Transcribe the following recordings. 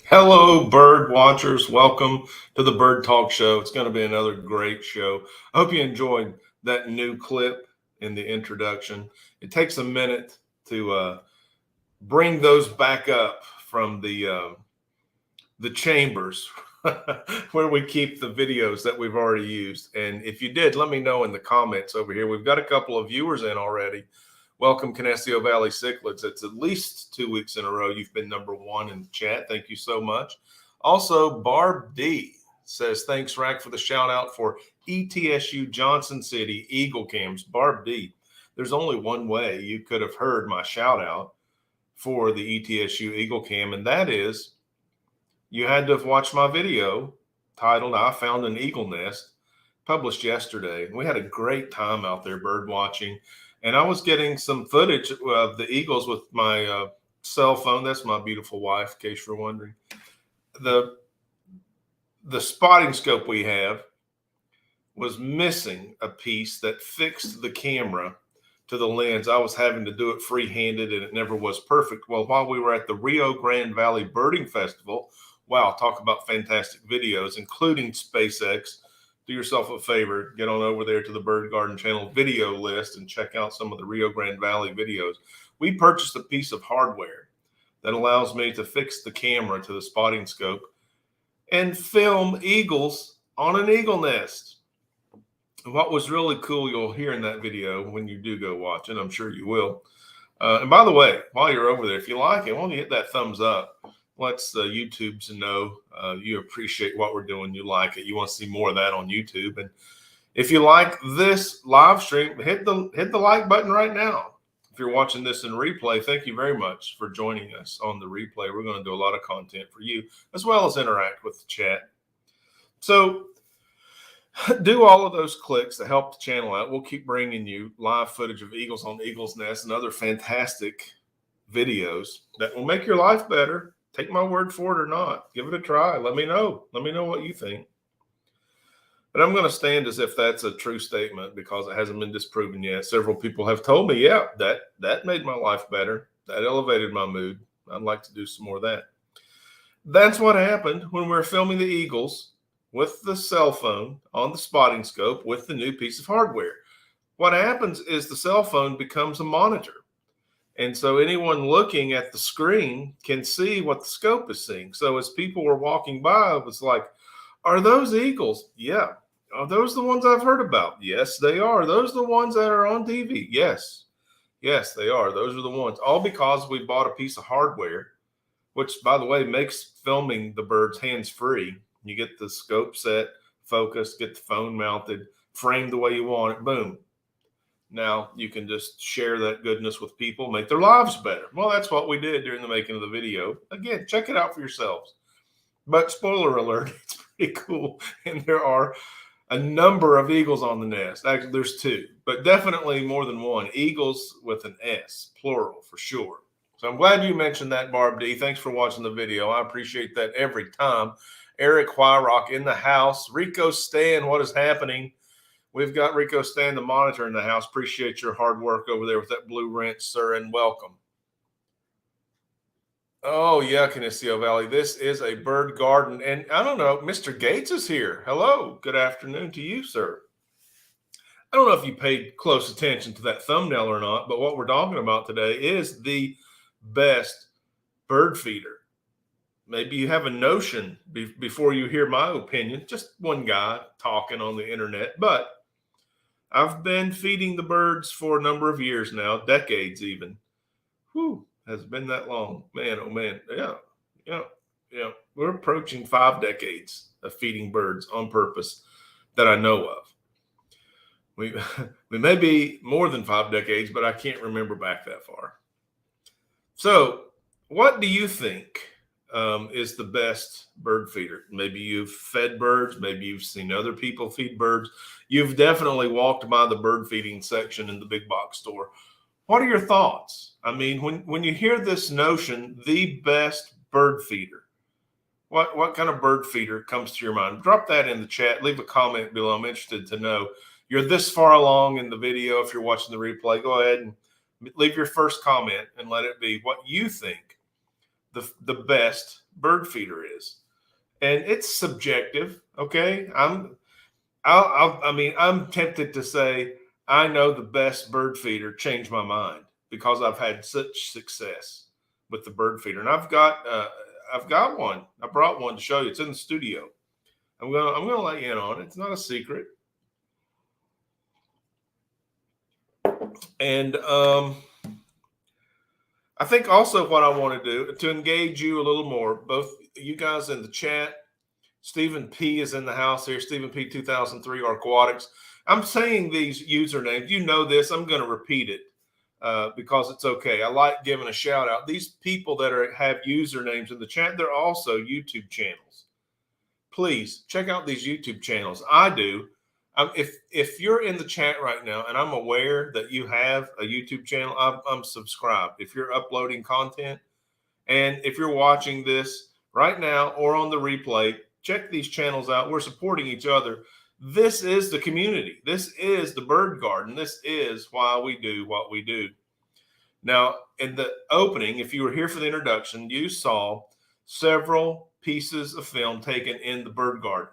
Hello, bird watchers. Welcome to the Bird Talk Show. It's going to be another great show. I hope you enjoyed that new clip in the introduction. It takes a minute to bring those back up from the chambers where we keep the videos that we've already used. And if you did, let me know in the comments over here. We've got a couple of viewers in already. Welcome, Canestio Valley Cichlids. It's at least 2 weeks in a row you've been #1 in the chat. Thank you so much. Also, Barb D says, thanks, Rack, for the shout out for ETSU Johnson City Eagle Cams. Barb D, there's only one way you could have heard my shout out for the ETSU Eagle Cam, and that is you had to have watched my video titled I Found an Eagle Nest, published yesterday. We had a great time out there bird watching. And I was getting some footage of the eagles with my cell phone. That's my beautiful wife, in case you're wondering. The spotting scope we have was missing a piece that fixed the camera to the lens. I was having to do it free-handed, and it never was perfect. Well, while we were at the Rio Grande Valley Birding Festival, wow, talk about fantastic videos, including SpaceX. Do yourself a favor, get on over there to the Bird Garden channel video list and check out some of the Rio Grande Valley videos. We purchased a piece of hardware that allows me to fix the camera to the spotting scope and film eagles on an eagle nest. And what was really cool, you'll hear in that video when you do go watch it, I'm sure you will. And by the way, while you're over there, if you like it, why don't you hit that thumbs up? Lets the YouTubes know you appreciate what we're doing, you like it, you want to see more of that on YouTube. And if you like this live stream, hit the like button right now. If you're watching this in replay, thank you very much for joining us on the replay. We're going to do a lot of content for you, as well as interact with the chat. So do all of those clicks to help the channel out. We'll keep bringing you live footage of eagles on Eagle's Nest and other fantastic videos that will make your life better. Take my word for it or not. Give it a try. Let me know. Let me know what you think. But I'm going to stand as if that's a true statement because it hasn't been disproven yet. Several people have told me, yeah, that made my life better. That elevated my mood. I'd like to do some more of that. That's what happened when we were filming the eagles with the cell phone on the spotting scope with the new piece of hardware. What happens is the cell phone becomes a monitor. And so anyone looking at the screen can see what the scope is seeing. So as people were walking by, it was like, are those eagles? Yeah. Are those the ones I've heard about? Yes, they are. Those the ones that are on TV? Yes. Yes, they are. Those are the ones. All because we bought a piece of hardware, which, by the way, makes filming the birds hands-free. You get the scope set, focus, get the phone mounted, framed the way you want it, boom. Now you can just share that goodness with people, make their lives better. Well, that's what we did during the making of the video. Again, check it out for yourselves. But spoiler alert, it's pretty cool. And there are a number of eagles on the nest. Actually, there's 2, but definitely more than one. Eagles with an S, plural for sure. So I'm glad you mentioned that, Barb D. Thanks for watching the video. I appreciate that every time. Eric Wyrock in the house. Rico Stan, what is happening? We've got Rico Stan, the monitor, in the house. Appreciate your hard work over there with that blue wrench, sir, and welcome. Oh, yeah, Canisteo Valley. This is a bird garden. And I don't know, Mr. Gates is here. Hello. Good afternoon to you, sir. I don't know if you paid close attention to that thumbnail or not, but what we're talking about today is the best bird feeder maybe you have a notion before you hear my opinion, just one guy talking on the internet, but I've been feeding the birds for a number of years now, decades even. Whew, has it been that long? Man, oh man. Yeah, yeah, yeah. We're approaching 5 decades of feeding birds on purpose that I know of. We we may be more than 5 decades, but I can't remember back that far. So, what do you think is the best bird feeder? Maybe you've fed birds. Maybe you've seen other people feed birds. You've definitely walked by the bird feeding section in the big box store. What are your thoughts? I mean, when you hear this notion, the best bird feeder, what kind of bird feeder comes to your mind? Drop that in the chat. Leave a comment below. I'm interested to know. You're this far along in the video. If you're watching the replay, go ahead and leave your first comment and let it be what you think the best bird feeder is. And it's subjective. Okay, I mean, I'm tempted to say I know the best bird feeder. Change my mind because I've had such success with the bird feeder, and I've got one. I brought one to show you. It's in the studio. I'm gonna let you in on it. It's not a secret. And I think also what I want to do to engage you a little more, both you guys in the chat. Stephen P is in the house here. Stephen P 2003 Aquatics. I'm saying these usernames. You know this. I'm going to repeat it because it's okay. I like giving a shout out. These people that have usernames in the chat, they're also YouTube channels. Please check out these YouTube channels. I do. If you're in the chat right now, and I'm aware that you have a YouTube channel, I'm subscribed. If you're uploading content, and if you're watching this right now or on the replay, check these channels out. We're supporting each other. This is the community. This is the bird garden. This is why we do what we do. Now, in the opening, if you were here for the introduction, you saw several pieces of film taken in the bird garden.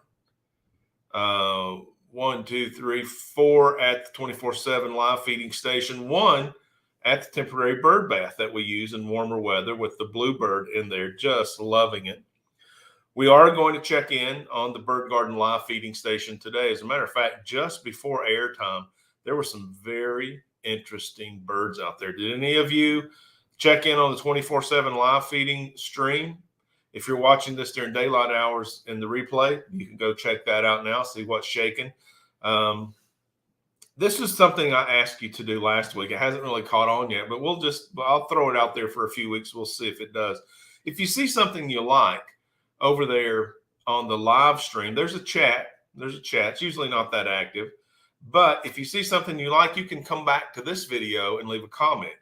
1, 2, 3, 4 at the 24/7 live feeding station, 1 at the temporary bird bath that we use in warmer weather with the bluebird in there, just loving it. We are going to check in on the bird garden live feeding station today. As a matter of fact, just before airtime, there were some very interesting birds out there. Did any of you check in on the 24/7 live feeding stream? If you're watching this during daylight hours in the replay, you can go check that out now, see what's shaking. This is something I asked you to do last week. It hasn't really caught on yet, but I'll throw it out there for a few weeks. We'll see if it does. If you see something you like over there on the live stream, there's a chat. It's usually not that active. But if you see something you like, you can come back to this video and leave a comment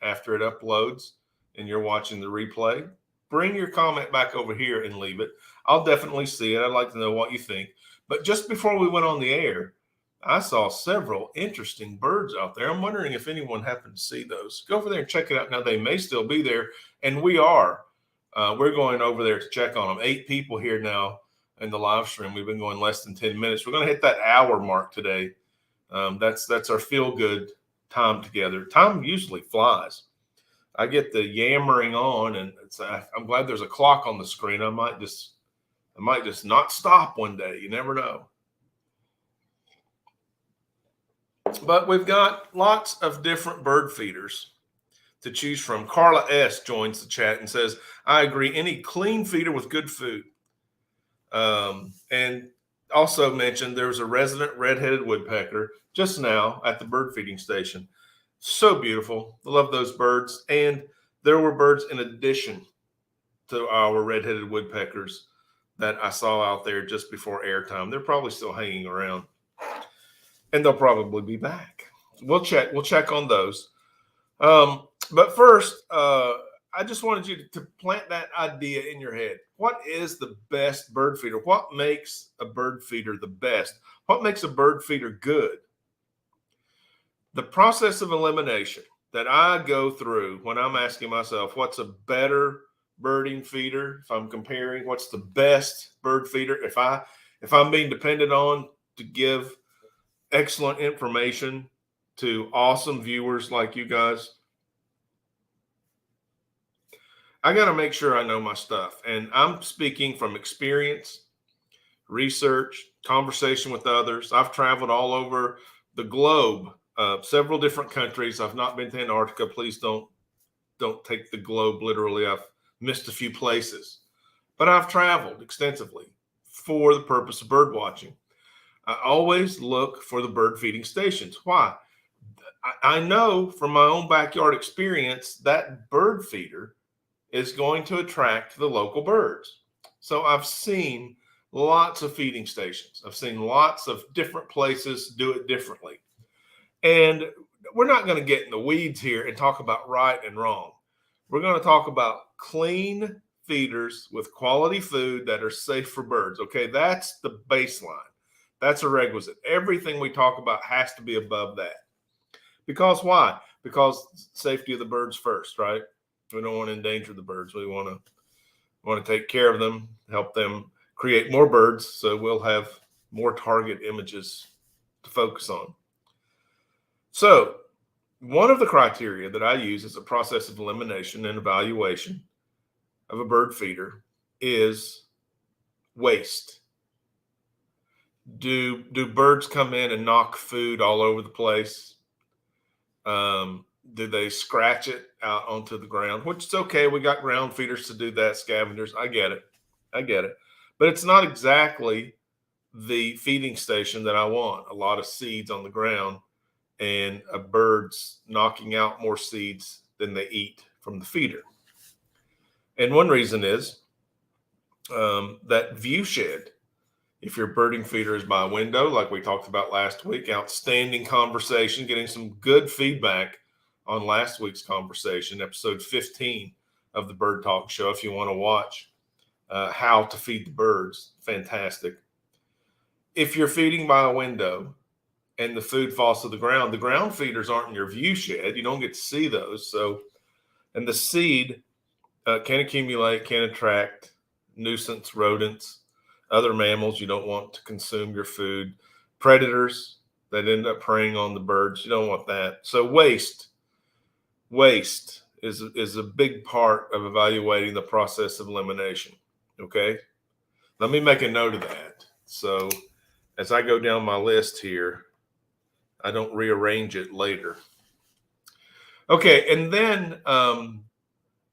after it uploads and you're watching the replay. Bring your comment back over here and leave it. I'll definitely see it. I'd like to know what you think. But just before we went on the air, I saw several interesting birds out there. I'm wondering if anyone happened to see those. Go over there and check it out. Now, they may still be there, and we are. We're going over there to check on them. 8 people here now in the live stream. We've been going less than 10 minutes. We're going to hit that hour mark today. That's our feel-good time together. Time usually flies. I get the yammering on, and I'm glad there's a clock on the screen. I might just not stop one day. You never know. But we've got lots of different bird feeders to choose from. Carla S. joins the chat and says, I agree, any clean feeder with good food. And also mentioned there's a resident red-headed woodpecker just now at the bird feeding station. So beautiful. I love those birds. And there were birds in addition to our red-headed woodpeckers that I saw out there just before airtime. They're probably still hanging around. And they'll probably be back. We'll check on those. But first, I just wanted you to plant that idea in your head. What is the best bird feeder? What makes a bird feeder the best? What makes a bird feeder good? The process of elimination that I go through when I'm asking myself, what's a better birding feeder? If I'm comparing, what's the best bird feeder? If I'm being depended on to give excellent information to awesome viewers like you guys, I got to make sure I know my stuff. And I'm speaking from experience, research, conversation with others. I've traveled all over the globe, several different countries. I've not been to Antarctica. Please don't take the globe literally. I've missed a few places, but I've traveled extensively for the purpose of bird watching. I always look for the bird feeding stations. Why? I know from my own backyard experience that bird feeder is going to attract the local birds. So I've seen lots of feeding stations. I've seen lots of different places do it differently. And we're not going to get in the weeds here and talk about right and wrong. We're going to talk about clean feeders with quality food that are safe for birds. Okay, that's the baseline. That's a requisite. Everything we talk about has to be above that. Because why? Because safety of the birds first, right? We don't want to endanger the birds. We want to take care of them, help them create more birds, so we'll have more target images to focus on. So, one of the criteria that I use as a process of elimination and evaluation of a bird feeder is waste. Do birds come in and knock food all over the place? Do they scratch it out onto the ground? Which is okay. We got ground feeders to do that, scavengers. I get it. But it's not exactly the feeding station that I want. A lot of seeds on the ground and a bird's knocking out more seeds than they eat from the feeder. And one reason is that view shed. If your birding feeder is by a window, like we talked about last week, outstanding conversation, getting some good feedback on last week's conversation, episode 15 of the Bird Talk Show. If you want to watch how to feed the birds, fantastic. If you're feeding by a window and the food falls to the ground feeders aren't in your view shed. You don't get to see those. So, and the seed can accumulate, can attract nuisance rodents, other mammals you don't want to consume your food, predators that end up preying on the birds. You don't want that. So waste is a big part of evaluating the process of elimination. Okay. Let me make a note of that. So as I go down my list here, I don't rearrange it later. Okay. And then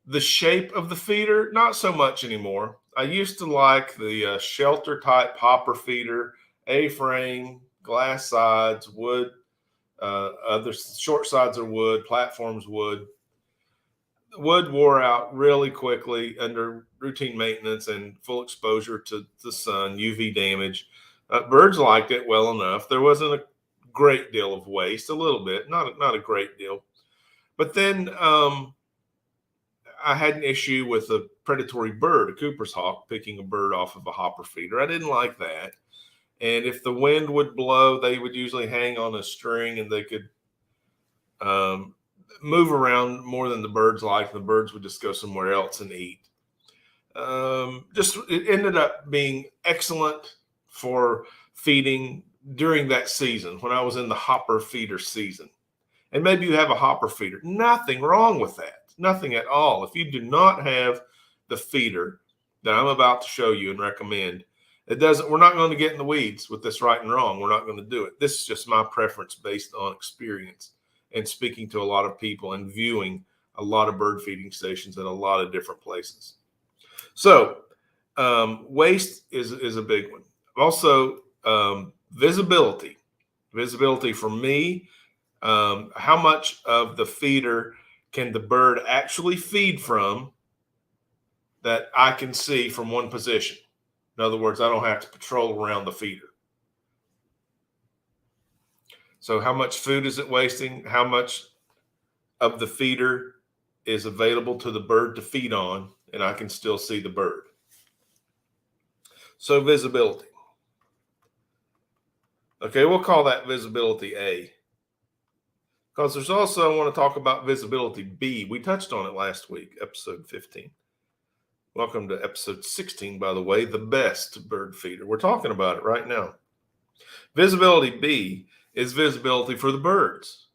the shape of the feeder, not so much anymore. I used to like the shelter type hopper feeder, A-frame, glass sides, wood, other short sides are wood, platforms wood. Wood wore out really quickly under routine maintenance and full exposure to the sun, UV damage. Birds liked it well enough. There wasn't a great deal of waste, a little bit, not a great deal. But then I had an issue with a predatory bird, a Cooper's hawk, picking a bird off of a hopper feeder. I didn't like that. And if the wind would blow, they would usually hang on a string and they could move around more than the birds liked. The birds would just go somewhere else and eat. It ended up being excellent for feeding during that season when I was in the hopper feeder season. And maybe you have a hopper feeder. Nothing wrong with that. Nothing at all. If you do not have the feeder that I'm about to show you and recommend, we're not going to get in the weeds with this right and wrong. We're not going to do it. This is just my preference based on experience and speaking to a lot of people and viewing a lot of bird feeding stations at a lot of different places. So waste is a big one. Also, visibility. Visibility for me, how much of the feeder can the bird actually feed from that I can see from one position? In other words, I don't have to patrol around the feeder. So how much food is it wasting? How much of the feeder is available to the bird to feed on, and I can still see the bird? So visibility. Okay, we'll call that visibility A. Because there's also, I want to talk about visibility B. We touched on it last week, episode 15. Welcome to episode 16, by the way, the best bird feeder. We're talking about it right now. Visibility B is visibility for the birds.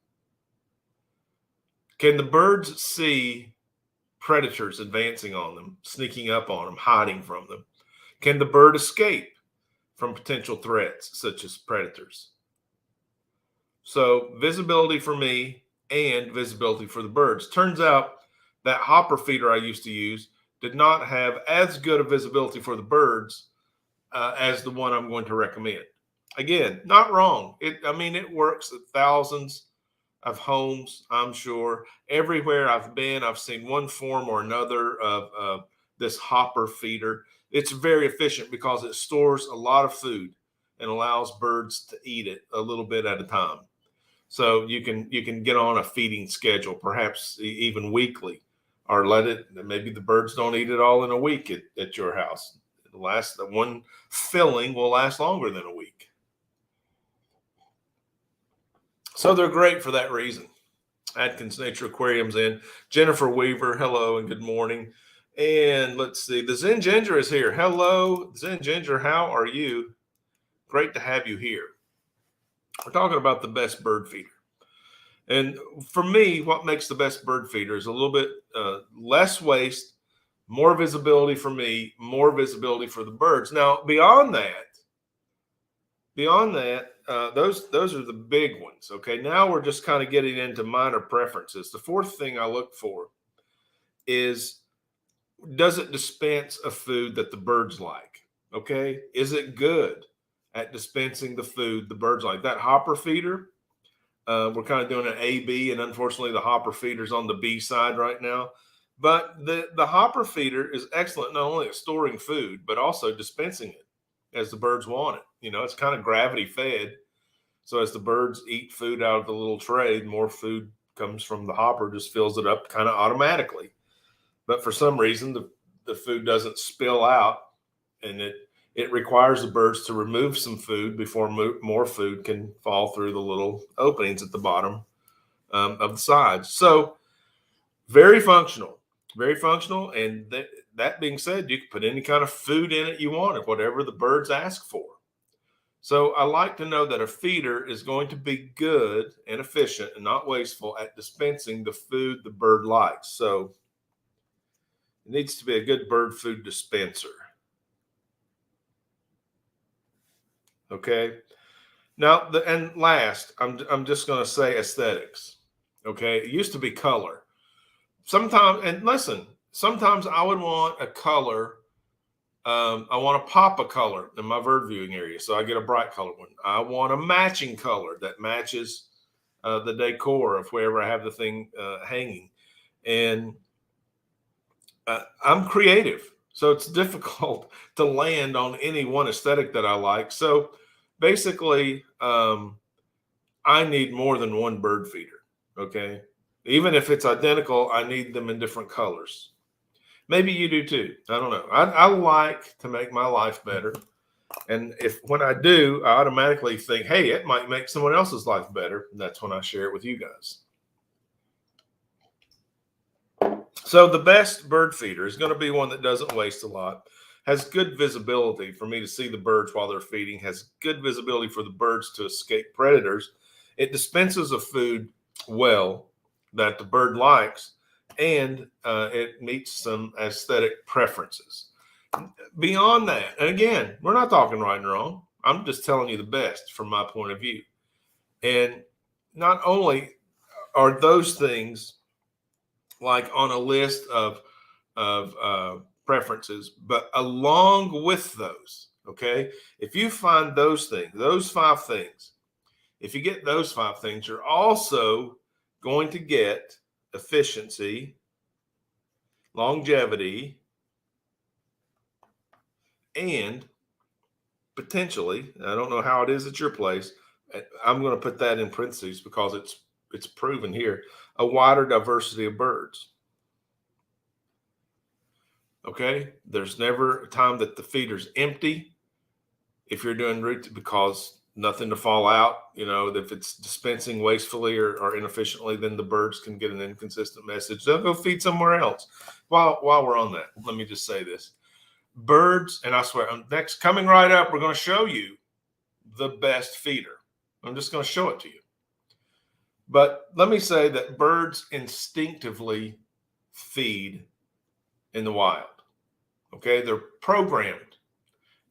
Can the birds see predators advancing on them, sneaking up on them, hiding from them? Can the bird escape from potential threats such as predators? So visibility for me and visibility for the birds. Turns out that hopper feeder I used to use did not have as good a visibility for the birds as the one I'm going to recommend. Again, not wrong. It works at thousands of homes, I'm sure. Everywhere I've been, I've seen one form or another of this hopper feeder. It's very efficient because it stores a lot of food and allows birds to eat it a little bit at a time. So you can get on a feeding schedule, perhaps even weekly, or let it. Maybe the birds don't eat it all in a week at your house. The one filling will last longer than a week. So they're great for that reason. Atkins Nature Aquarium's in. Jennifer Weaver, hello and good morning. And let's see, the Zen Ginger is here. Hello, Zen Ginger, how are you? Great to have you here. We're talking about the best bird feeder. And for me, what makes the best bird feeder is a little bit less waste, more visibility for me, more visibility for the birds. Now, beyond that, those are the big ones. Okay, now we're just kind of getting into minor preferences. The fourth thing I look for is, does it dispense a food that the birds like? Okay, is it good at dispensing the food the birds like? That hopper feeder, we're kind of doing an A, B, and unfortunately the hopper feeder's on the B side right now. But the hopper feeder is excellent not only at storing food, but also dispensing it as the birds want it. It's kind of gravity fed. So as the birds eat food out of the little tray, more food comes from the hopper, just fills it up kind of automatically. But for some reason, the food doesn't spill out, and it requires the birds to remove some food before more food can fall through the little openings at the bottom of the sides. So very functional, very functional. And that being said, you can put any kind of food in it you want, whatever the birds ask for. So I like to know that a feeder is going to be good and efficient and not wasteful at dispensing the food the bird likes. So it needs to be a good bird food dispenser. Okay. Now, last, I'm just going to say aesthetics. Okay. It used to be color. Sometimes I would want a color. I want to pop a color in my bird viewing area, so I get a bright color one. I want a matching color that matches the decor of wherever I have the thing hanging. And I'm creative, so it's difficult to land on any one aesthetic that I like. So basically, I need more than one bird feeder. Okay. Even if it's identical, I need them in different colors. Maybe you do too. I don't know. I like to make my life better. And when I do, I automatically think, hey, it might make someone else's life better. And that's when I share it with you guys. So the best bird feeder is going to be one that doesn't waste a lot, has good visibility for me to see the birds while they're feeding, has good visibility for the birds to escape predators. It dispenses a food well that the bird likes, and it meets some aesthetic preferences. Beyond that, and again, we're not talking right and wrong. I'm just telling you the best from my point of view. And not only are those things like on a list of preferences, but along with those, okay, if you find those things, those 5 things, if you get those 5 things, you're also going to get efficiency, longevity, and potentially, I don't know how it is at your place, I'm going to put that in parentheses because it's proven here, a wider diversity of birds. Okay, there's never a time that the feeder's empty if you're doing root, because nothing to fall out. If it's dispensing wastefully or inefficiently, then the birds can get an inconsistent message. They'll go feed somewhere else. While we're on that, let me just say this. Birds, and I swear, next coming right up, we're going to show you the best feeder. I'm just going to show it to you. But let me say that birds instinctively feed in the wild. Okay, they're programmed,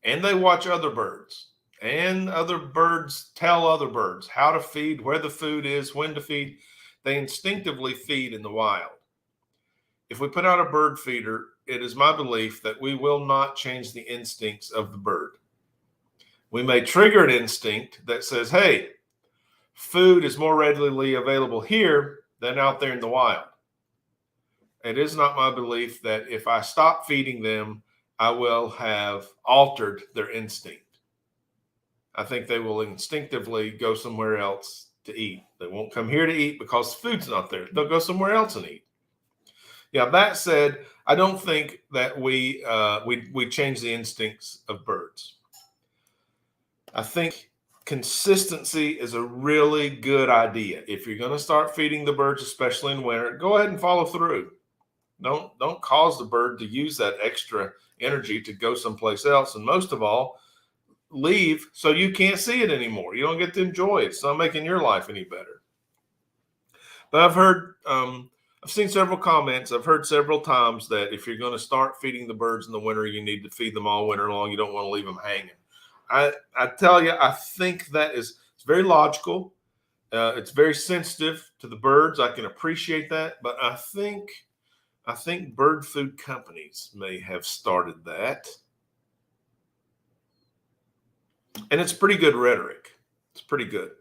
and they watch other birds, and other birds tell other birds how to feed, where the food is, when to feed. They instinctively feed in the wild. If we put out a bird feeder, it is my belief that we will not change the instincts of the bird. We may trigger an instinct that says, hey, food is more readily available here than out there in the wild. It is not my belief that if I stop feeding them, I will have altered their instinct. I think they will instinctively go somewhere else to eat. They won't come here to eat because food's not there. They'll go somewhere else and eat. Yeah, that said, I don't think that we change the instincts of birds. I think consistency is a really good idea. If you're going to start feeding the birds, especially in winter, go ahead and follow through. Don't cause the bird to use that extra energy to go someplace else. And most of all, leave so you can't see it anymore. You don't get to enjoy it. It's not making your life any better. But I've seen several comments. I've heard several times that if you're going to start feeding the birds in the winter, you need to feed them all winter long. You don't want to leave them hanging. I tell you, I think that it's very logical. It's very sensitive to the birds. I can appreciate that. But I think bird food companies may have started that. And it's pretty good rhetoric. It's pretty good.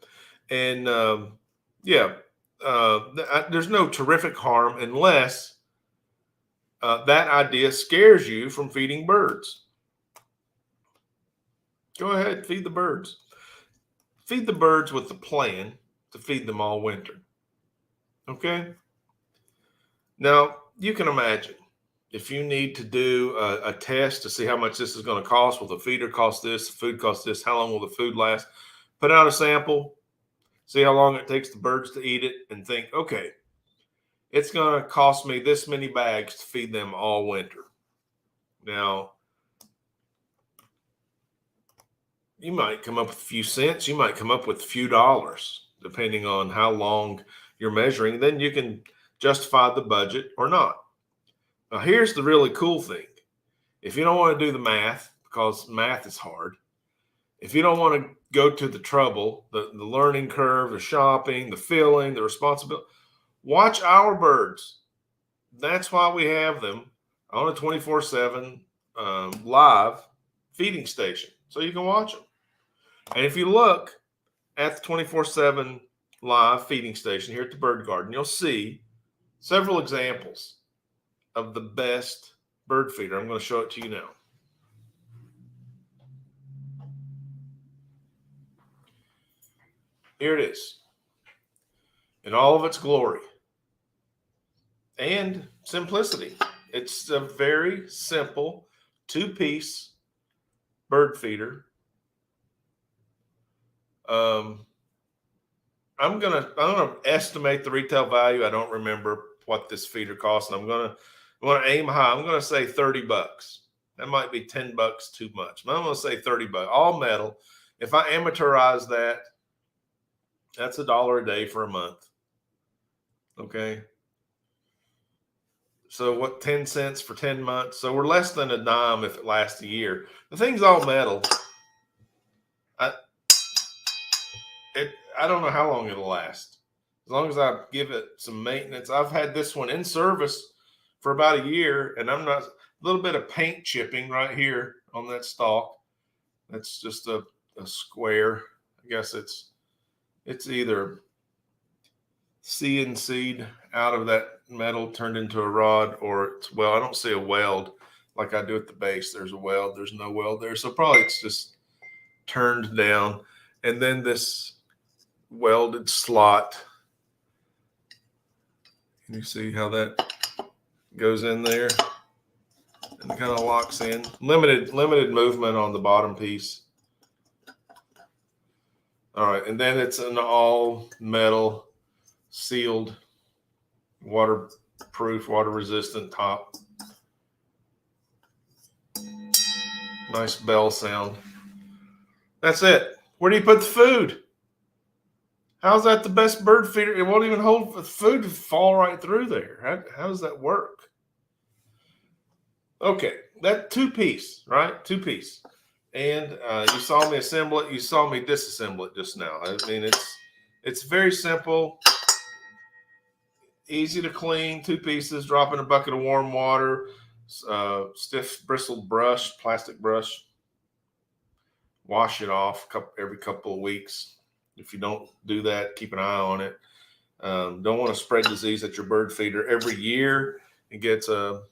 And there's no terrific harm unless that idea scares you from feeding birds. Go ahead, feed the birds. Feed the birds with the plan to feed them all winter. Okay? Now, you can imagine if you need to do a test to see how much this is going to cost. Will the feeder cost this? The food cost this? How long will the food last? Put out a sample, see how long it takes the birds to eat it, and think, okay, it's going to cost me this many bags to feed them all winter. Now, you might come up with a few cents. You might come up with a few dollars, depending on how long you're measuring. Then you can justify the budget or not. Now, here's the really cool thing. If you don't want to do the math, because math is hard, if you don't want to go to the trouble, the learning curve, the shopping, the filling, the responsibility, watch our birds. That's why we have them on a 24/7 live feeding station, so you can watch them. And if you look at the 24/7 live feeding station here at the Bird Garden, you'll see several examples of the best bird feeder. I'm going to show it to you now. Here it is in all of its glory and simplicity. It's a very simple 2-piece bird feeder. I'm gonna estimate the retail value. I don't remember what this feeder costs, and I'm gonna aim high. I'm gonna say $30. That might be $10 too much, but I'm gonna say $30, all metal. If I amateurize that, that's $1 a day for a month. Okay. So what, 10 cents for 10 months? So we're less than a dime if it lasts a year. The thing's all metal. I don't know how long it'll last. As long as I give it some maintenance. I've had this one in service for about a year, and a little bit of paint chipping right here on that stalk. That's just a square. I guess it's either CNC'd out of that metal turned into a rod, or I don't see a weld like I do at the base. There's a weld. There's no weld there. So probably it's just turned down. And then this welded slot. Can you see how that goes in there? And it kind of locks in. Limited movement on the bottom piece. All right, and then it's an all metal sealed, waterproof, water resistant top. Nice bell sound. That's it. Where do you put the food? How's that the best bird feeder? It won't even hold the food to fall right through there. How does that work? Okay, that two-piece, right? Two-piece. And you saw me assemble it. You saw me disassemble it just now. I mean, it's very simple, easy to clean. Two pieces. Drop in a bucket of warm water. Stiff bristled brush, plastic brush. Wash it off every couple of weeks. If you don't do that, keep an eye on it. Don't want to spread disease at your bird feeder. Every year, it gets a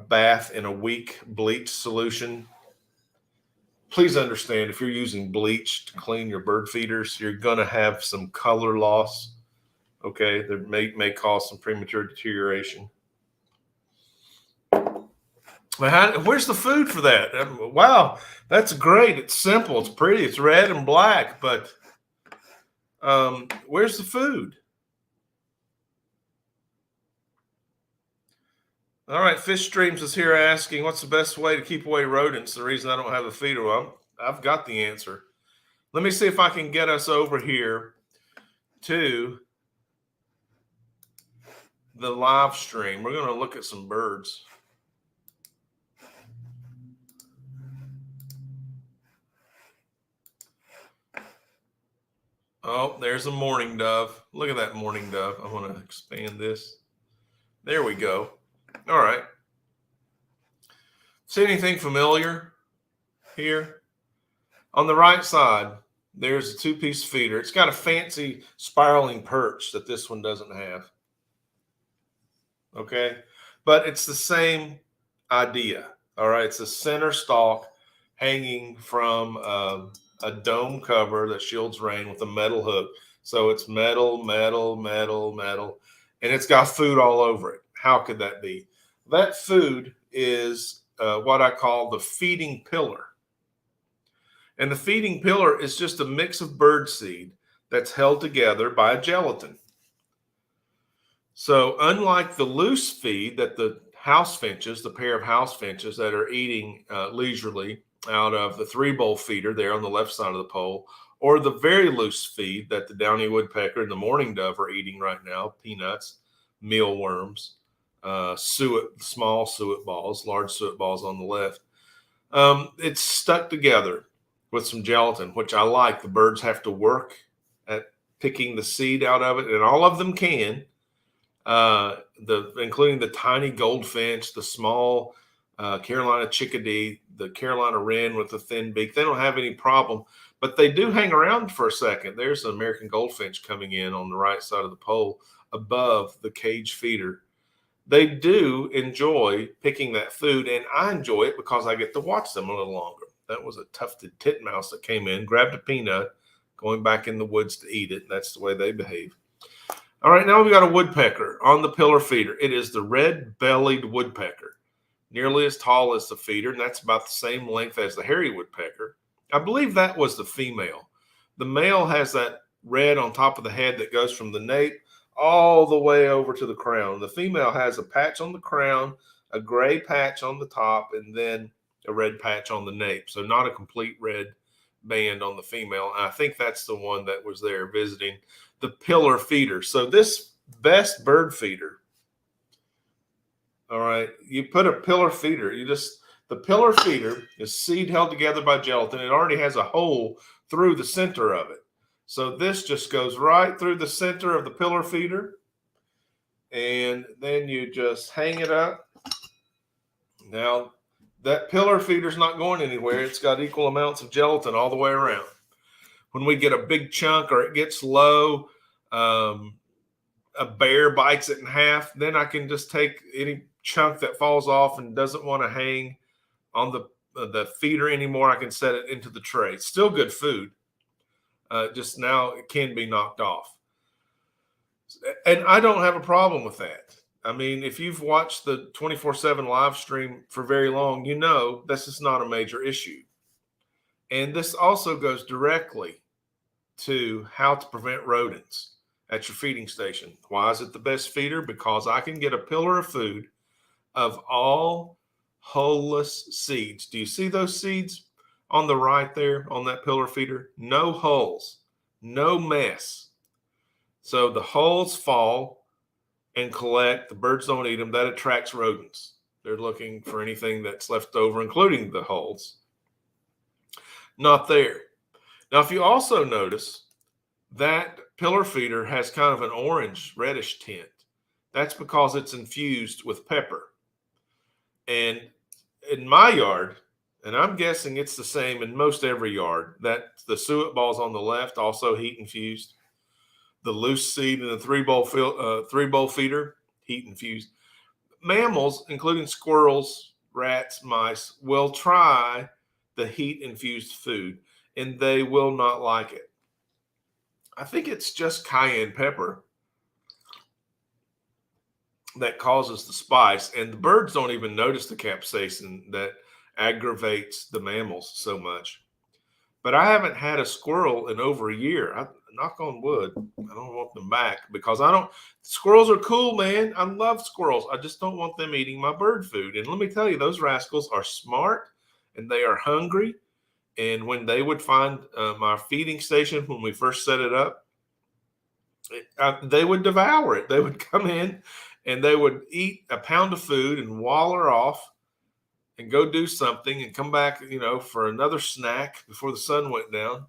bath in a weak bleach solution. Please understand, if you're using bleach to clean your bird feeders, you're going to have some color loss. Okay, that may cause some premature deterioration. Where's the food for that? Wow, that's great. It's simple. It's pretty. It's red and black, but where's the food? All right, Fish Streams is here asking, what's the best way to keep away rodents? The reason I don't have a feeder, well, I've got the answer. Let me see if I can get us over here to the live stream. We're going to look at some birds. Oh, there's a mourning dove. Look at that mourning dove. I want to expand this. There we go. All right. See anything familiar here? On the right side, there's a two-piece feeder. It's got a fancy spiraling perch that this one doesn't have. Okay, but it's the same idea. All right, it's a center stalk hanging from a dome cover that shields rain with a metal hook. So it's metal, metal, metal, metal, and it's got food all over it. How could that be? That food is what I call the feeding pillar. And the feeding pillar is just a mix of bird seed that's held together by a gelatin. So unlike the loose feed that the house finches, the pair of house finches that are eating leisurely out of the 3-bowl feeder there on the left side of the pole, or the very loose feed that the downy woodpecker and the mourning dove are eating right now, peanuts, mealworms, small suet balls, large suet balls on the left. It's stuck together with some gelatin, which I like. The birds have to work at picking the seed out of it, and all of them can. Including the tiny goldfinch, the small Carolina chickadee, the Carolina wren with the thin beak. They don't have any problem, but they do hang around for a second. There's an American goldfinch coming in on the right side of the pole above the cage feeder. They do enjoy picking that food, and I enjoy it because I get to watch them a little longer. That was a tufted titmouse that came in, grabbed a peanut, going back in the woods to eat it. That's the way they behave. All right, now we've got a woodpecker on the pillar feeder. It is the red-bellied woodpecker, nearly as tall as the feeder, and that's about the same length as the hairy woodpecker. I believe that was the female. The male has that red on top of the head that goes from the nape all the way over to the crown. The female has a patch on the crown, a gray patch on the top, and then a red patch on the nape. So not a complete red band on the female. And I think that's the one that was there visiting the pillar feeder. So this best bird feeder, all right, you put a pillar feeder, the pillar feeder is seed held together by gelatin. It already has a hole through the center of it. So this just goes right through the center of the pillar feeder. And then you just hang it up. Now, that pillar feeder is not going anywhere. It's got equal amounts of gelatin all the way around. When we get a big chunk or it gets low, a bear bites it in half, then I can just take any chunk that falls off and doesn't want to hang on the feeder anymore. I can set it into the tray. It's still good food. Just now it can be knocked off. And I don't have a problem with that. I mean, if you've watched the 24/7 live stream for very long, you know this is not a major issue. And this also goes directly to how to prevent rodents at your feeding station. Why is it the best feeder? Because I can get a pillar of food of all hull-less seeds. Do you see those seeds on the right there on that pillar feeder? No hulls, no mess. So the hulls fall and collect. The birds don't eat them. That attracts rodents. They're looking for anything that's left over, including the hulls. Not there. Now, if you also notice, that pillar feeder has kind of an orange reddish tint. That's because it's infused with pepper. And in my yard, and I'm guessing it's the same in most every yard, that the suet balls on the left also heat infused. The loose seed in the three-bowl feeder, heat infused. Mammals, including squirrels, rats, mice, will try the heat infused food, and they will not like it. I think it's just cayenne pepper that causes the spice, and the birds don't even notice the capsaicin that aggravates the mammals so much. But I haven't had a squirrel in over a year. Knock on wood, I don't want them back because squirrels are cool, man. I love squirrels. I just don't want them eating my bird food. And let me tell you, those rascals are smart and they are hungry. And when they would find my feeding station, when we first set it up, they would devour it. They would come in and they would eat a pound of food and waller off and go do something and come back, for another snack before the sun went down.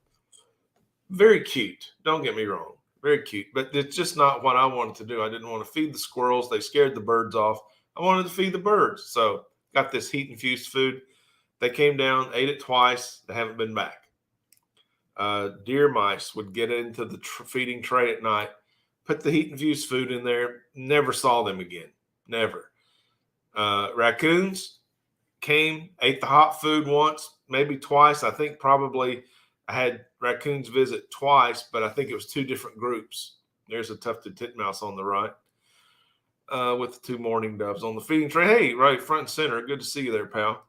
Very cute. Don't get me wrong. Very cute. But it's just not what I wanted to do. I didn't want to feed the squirrels. They scared the birds off. I wanted to feed the birds. So got this heat infused food. They came down, ate it twice. They haven't been back. Deer mice would get into the feeding tray at night, put the heat infused food in there. Never saw them again. Never. Raccoons came, ate the hot food once, maybe twice. I think probably I had raccoons visit twice, but I think it was two different groups. There's a tufted titmouse on the right with the two mourning doves on the feeding tray. Hey, right front and center. Good to see you there, pal.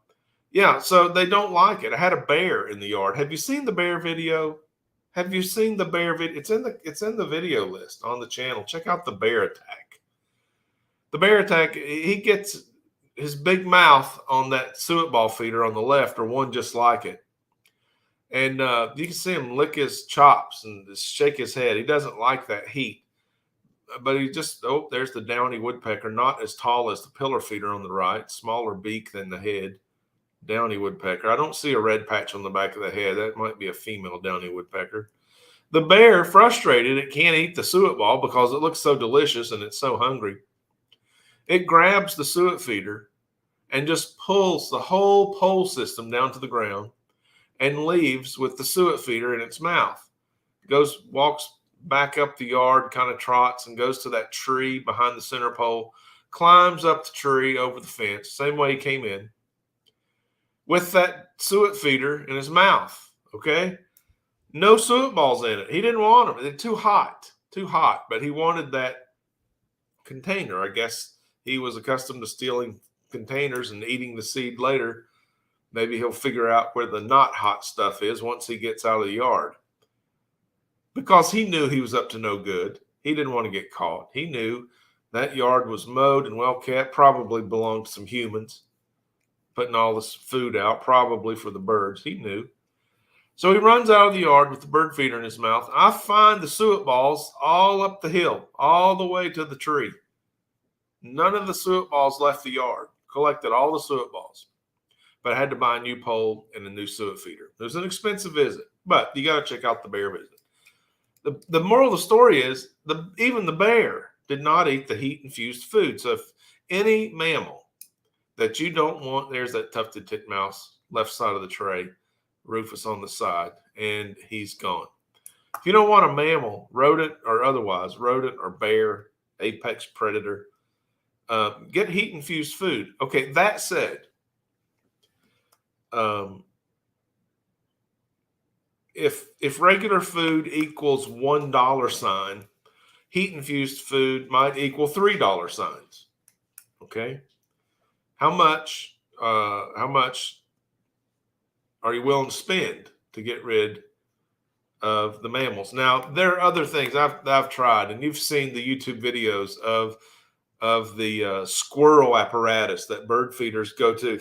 Yeah, so they don't like it. I had a bear in the yard. Have you seen the bear video? Have you seen the bear video? It's in the video list on the channel. Check out the bear attack. The bear attack, he gets his big mouth on that suet ball feeder on the left, or one just like it. And you can see him lick his chops and just shake his head. He doesn't like that heat. But there's the downy woodpecker, not as tall as the pillar feeder on the right, smaller beak than the head. Downy woodpecker. I don't see a red patch on the back of the head. That might be a female downy woodpecker. The bear, frustrated, it can't eat the suet ball because it looks so delicious and it's so hungry. It grabs the suet feeder and just pulls the whole pole system down to the ground and leaves with the suet feeder in its mouth. Walks back up the yard, kind of trots and goes to that tree behind the center pole, climbs up the tree over the fence, same way he came in, with that suet feeder in his mouth, okay? No suet balls in it. He didn't want them. They're too hot, but he wanted that container. I guess he was accustomed to stealing containers and eating the seed later. Maybe he'll figure out where the not hot stuff is once he gets out of the yard. Because he knew he was up to no good. He didn't want to get caught. He knew that yard was mowed and well kept, probably belonged to some humans, putting all this food out, probably for the birds. He knew. So he runs out of the yard with the bird feeder in his mouth. I find the suet balls all up the hill, all the way to the tree. None of the suet balls left the yard. Collected all the suet balls. But I had to buy a new pole and a new suet feeder. It was an expensive visit, but you got to check out the bear visit. The moral of the story is even the bear did not eat the heat-infused food. So if any mammal that you don't want, there's that tufted titmouse, left side of the tray, Rufus on the side, and he's gone. If you don't want a mammal, rodent or otherwise, rodent or bear, apex predator, get heat-infused food. Okay, that said, if regular food equals $1 sign, heat-infused food might equal $3 signs. Okay, how much are you willing to spend to get rid of the mammals? Now, there are other things I've tried, and you've seen the YouTube videos of the squirrel apparatus that bird feeders go to,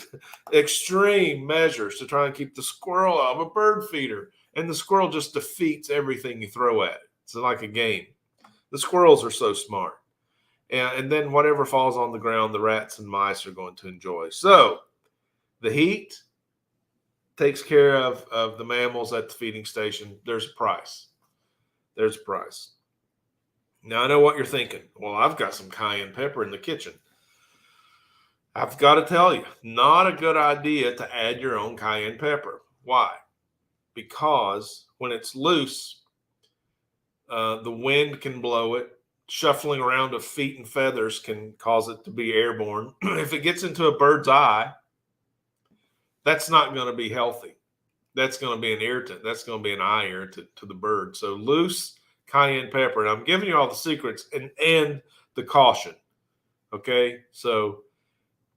extreme measures to try and keep the squirrel out of a bird feeder. And the squirrel just defeats everything you throw at it. It's like a game. The squirrels are so smart. and then whatever falls on the ground, the rats and mice are going to enjoy. So the heat takes care of the mammals at the feeding station. There's a price. There's a price. Now I know what you're thinking. Well, I've got some cayenne pepper in the kitchen. I've got to tell you, not a good idea to add your own cayenne pepper. Why? Because when it's loose, the wind can blow it. Shuffling around of feet and feathers can cause it to be airborne. If it gets into a bird's eye, that's not going to be healthy. That's going to be an irritant. That's going to be an eye irritant to the bird. So loose cayenne pepper. And I'm giving you all the secrets and the caution. Okay. So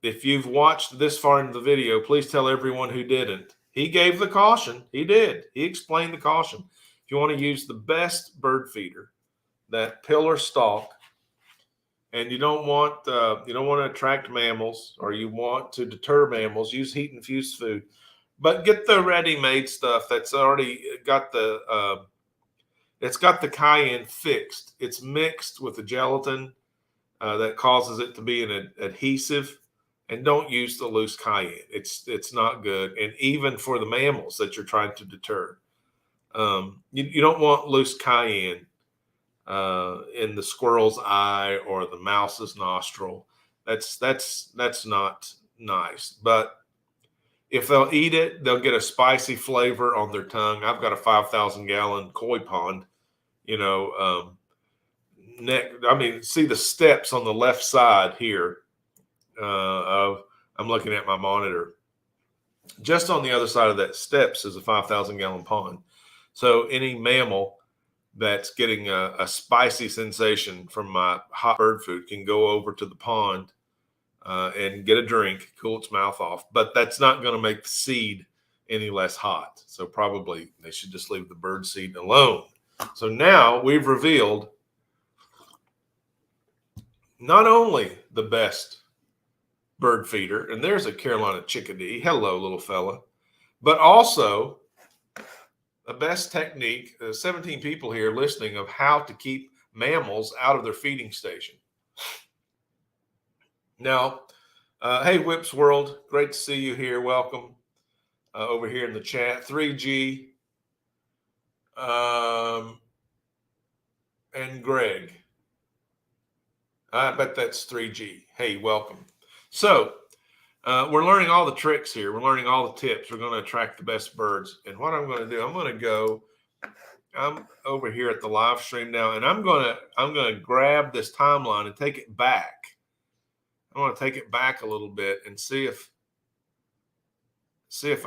if you've watched this far into the video, please tell everyone who didn't. He gave the caution. He did. He explained the caution. If you want to use the best bird feeder, that pillar stalk, and you don't want to attract mammals, or you want to deter mammals, use heat infused food. But get the ready-made stuff that's already got it's got the cayenne fixed. It's mixed with the gelatin that causes it to be an adhesive. And don't use the loose cayenne. It's not good. And even for the mammals that you're trying to deter, you don't want loose cayenne in the squirrel's eye or the mouse's nostril. That's not nice. But if they'll eat it, they'll get a spicy flavor on their tongue. I've got a 5,000-gallon koi pond. See the steps on the left side here. I'm looking at my monitor. Just on the other side of that steps is a 5,000-gallon pond. So any mammal that's getting a spicy sensation from my hot bird food can go over to the pond and get a drink, cool its mouth off. But that's not going to make the seed any less hot. So probably they should just leave the bird seed alone. So now we've revealed not only the best bird feeder, and there's a Carolina chickadee. Hello, little fella. But also the best technique, 17 people here listening, of how to keep mammals out of their feeding station. Now, hey, Whips World, great to see you here. Welcome over here in the chat. 3G and Greg. I bet that's 3G. Hey, welcome. So we're learning all the tricks here. We're learning all the tips. We're going to attract the best birds. And what I'm going to do, I'm over here at the live stream now, and I'm going to grab this timeline and take it back. I want to take it back a little bit and see if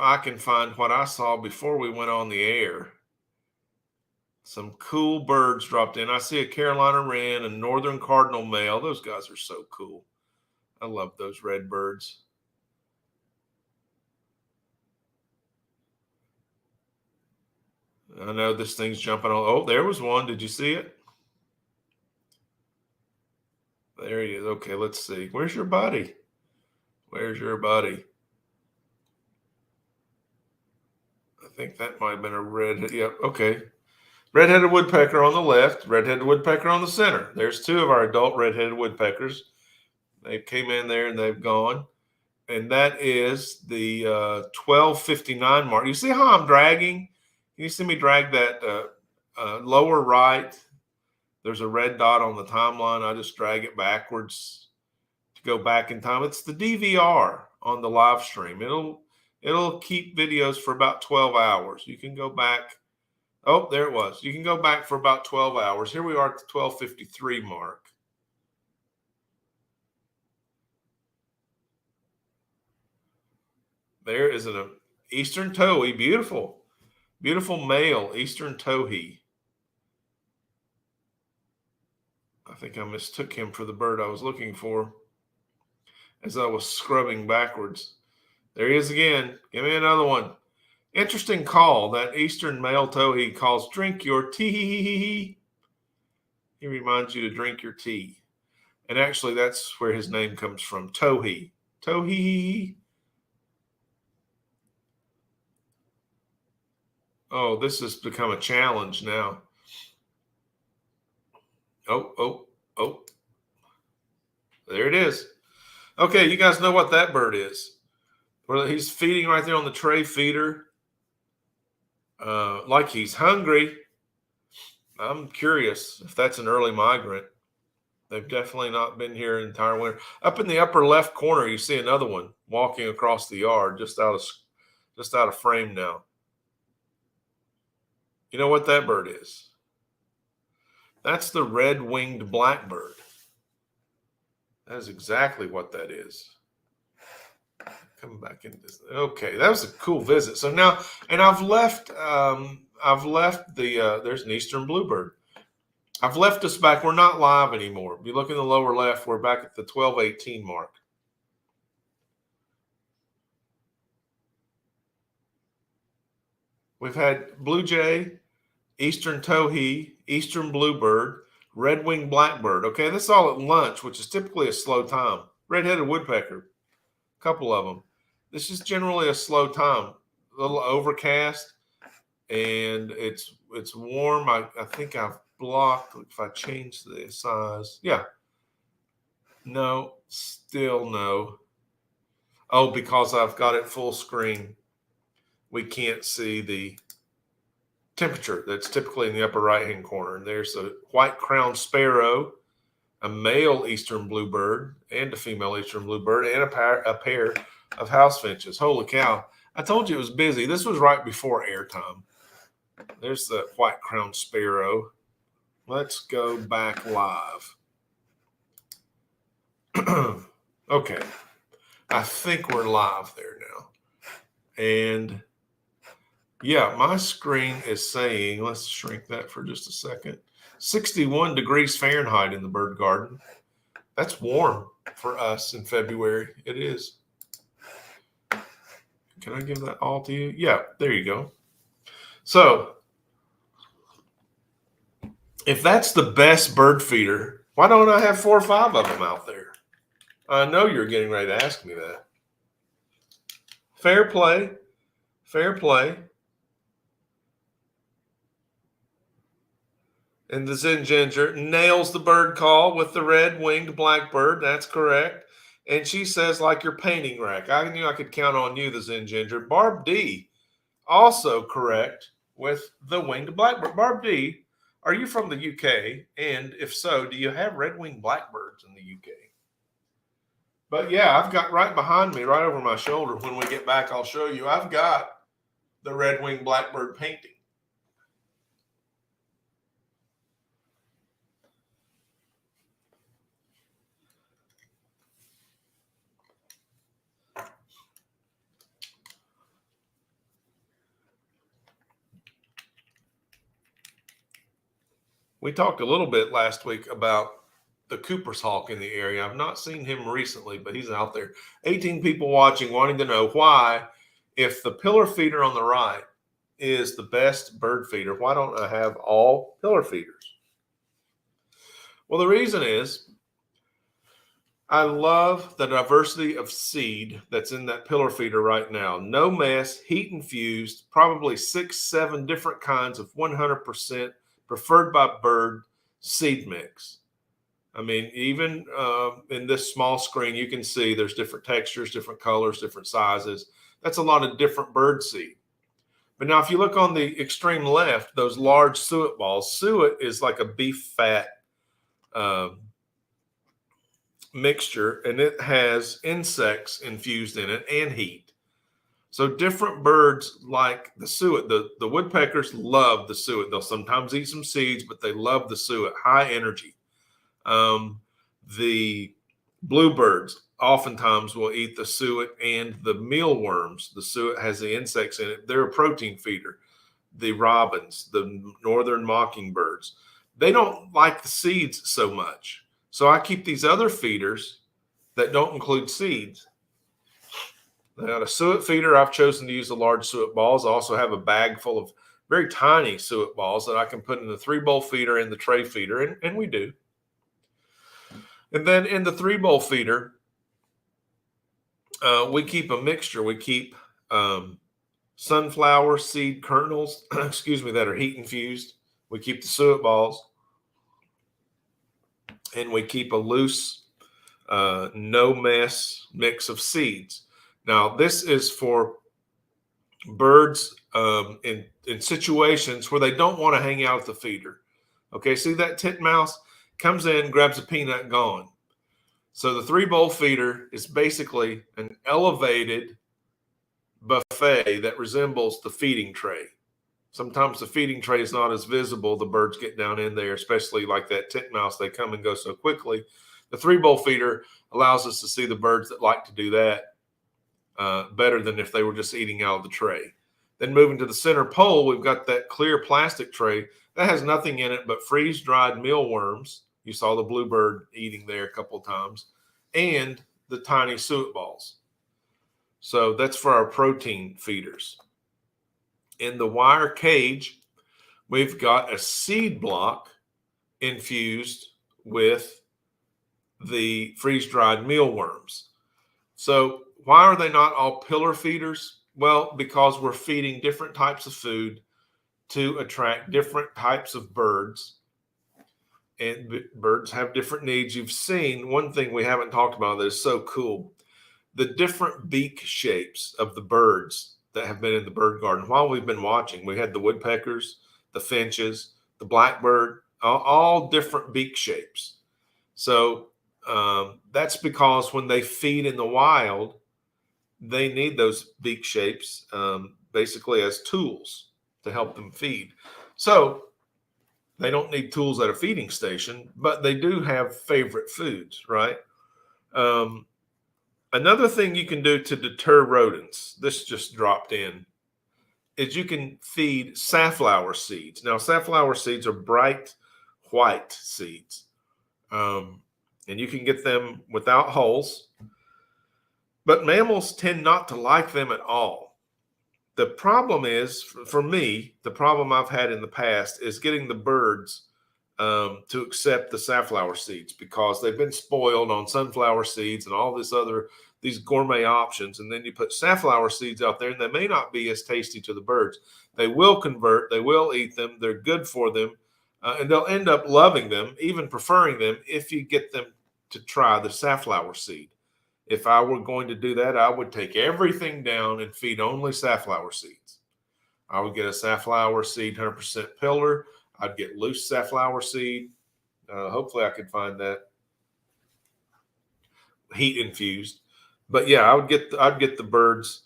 I can find what I saw before we went on the air. Some cool birds dropped in. I see a Carolina wren, a northern cardinal male. Those guys are so cool. I love those red birds. I know this thing's jumping on. Oh, there was one. Did you see it? There he is. Okay, let's see. Where's your buddy? Where's your buddy? I think that might have been a red. Yep. Okay. Red-headed woodpecker on the left, red-headed woodpecker on the center. There's two of our adult red-headed woodpeckers. They came in there and they've gone. And that is the 12:59 mark. You see how I'm dragging? Can you see me drag that lower right? There's a red dot on the timeline. I just drag it backwards to go back in time. It's the DVR on the live stream. It'll keep videos for about 12 hours. You can go back. Oh, there it was. You can go back for about 12 hours. Here we are at the 12:53 mark. There is an eastern towhee, beautiful, beautiful male eastern towhee. I think I mistook him for the bird I was looking for as I was scrubbing backwards. There he is again. Give me another one. Interesting call. That eastern male towhee calls, drink your tea. He reminds you to drink your tea. And actually, that's where his name comes from, towhee. Towhee. Oh, this has become a challenge now. Oh. There it is. Okay, you guys know what that bird is. Well, he's feeding right there on the tray feeder, like he's hungry. I'm curious if that's an early migrant. They've definitely not been here entire winter. Up in the upper left corner, you see another one walking across the yard, just out of frame now. You know what that bird is? That's the red-winged blackbird. That is exactly what that is. Coming back into this. Okay, that was a cool visit. So now, and I've left the there's an eastern bluebird. I've left us back. We're not live anymore. If you look in the lower left, we're back at the 12:18 mark. We've had blue jay, eastern towhee, eastern bluebird, red-winged blackbird. Okay, that's all at lunch, which is typically a slow time. Red-headed woodpecker, a couple of them. This is generally a slow time. A little overcast, and it's warm. I think I've blocked. If I change the size, yeah. No, still no. Oh, because I've got it full screen, we can't see the temperature that's typically in the upper right-hand corner. And there's a white-crowned sparrow, a male eastern bluebird, and a female eastern bluebird, and a pair of house finches. Holy cow. I told you it was busy. This was right before airtime. There's the white-crowned sparrow. Let's go back live. Okay. I think we're live there now. And yeah, my screen is saying, let's shrink that for just a second, 61 degrees Fahrenheit in the bird garden. That's warm for us in February. It is. Can I give that all to you? Yeah, there you go. So if that's the best bird feeder, why don't I have 4 or 5 of them out there? I know you're getting ready to ask me that. Fair play. Fair play. And the Zen Ginger nails the bird call with the red-winged blackbird. That's correct. And she says, like your painting rack. I knew I could count on you, the Zen Ginger. Barb D, also correct with the winged blackbird. Barb D, are you from the UK? And if so, do you have red-winged blackbirds in the UK? But yeah, I've got right behind me, right over my shoulder. When we get back, I'll show you. I've got the red-winged blackbird painting. We talked a little bit last week about the Cooper's hawk in the area. I've not seen him recently, but he's out there. 18 people watching, wanting to know why, if the pillar feeder on the right is the best bird feeder, why don't I have all pillar feeders? Well, the reason is I love the diversity of seed that's in that pillar feeder right now. No mess, heat infused, probably 6, 7 different kinds of 100% preferred by bird seed mix. I mean, even in this small screen, you can see there's different textures, different colors, different sizes. That's a lot of different bird seed. But now if you look on the extreme left, those large suet balls, suet is like a beef fat mixture, and it has insects infused in it and heat. So different birds like the suet. The woodpeckers love the suet. They'll sometimes eat some seeds, but they love the suet, high energy. The bluebirds oftentimes will eat the suet and the mealworms. The suet has the insects in it. They're a protein feeder. The robins, the northern mockingbirds, they don't like the seeds so much. So I keep these other feeders that don't include seeds. Now, the suet feeder, I've chosen to use the large suet balls. I also have a bag full of very tiny suet balls that I can put in the 3-bowl feeder and the tray feeder, and we do. And then in the 3-bowl feeder, we keep a mixture. We keep sunflower seed kernels, that are heat infused. We keep the suet balls, and we keep a loose no mess mix of seeds. Now, this is for birds in situations where they don't want to hang out at the feeder. Okay, see that titmouse comes in, grabs a peanut, gone. So the 3-bowl feeder is basically an elevated buffet that resembles the feeding tray. Sometimes the feeding tray is not as visible. The birds get down in there, especially like that titmouse. They come and go so quickly. The 3-bowl feeder allows us to see the birds that like to do that better than if they were just eating out of the tray. Then moving to the center pole, we've got that clear plastic tray that has nothing in it but freeze-dried mealworms. You saw the bluebird eating there a couple of times, and the tiny suet balls. So that's for our protein feeders. In the wire cage, we've got a seed block infused with the freeze-dried mealworms. So why are they not all pillar feeders? Well, because we're feeding different types of food to attract different types of birds. And birds have different needs. You've seen one thing we haven't talked about that is so cool. The different beak shapes of the birds that have been in the bird garden while we've been watching. We had the woodpeckers, the finches, the blackbird, all different beak shapes. So that's because when they feed in the wild, they need those beak shapes basically as tools to help them feed. So they don't need tools at a feeding station, but they do have favorite foods, right? Another thing you can do to deter rodents, this just dropped in, is you can feed safflower seeds. Now, safflower seeds are bright white seeds, and you can get them without hulls, but mammals tend not to like them at all. The problem is, for me, the problem I've had in the past is getting the birds to accept the safflower seeds because they've been spoiled on sunflower seeds and all these gourmet options. And then you put safflower seeds out there and they may not be as tasty to the birds. They will convert, they will eat them, they're good for them, and they'll end up loving them, even preferring them if you get them to try the safflower seed. If I were going to do that, I would take everything down and feed only safflower seeds. I would get a safflower seed 100% pillar. I'd get loose safflower seed. Hopefully I could find that heat infused. But yeah, I'd get the birds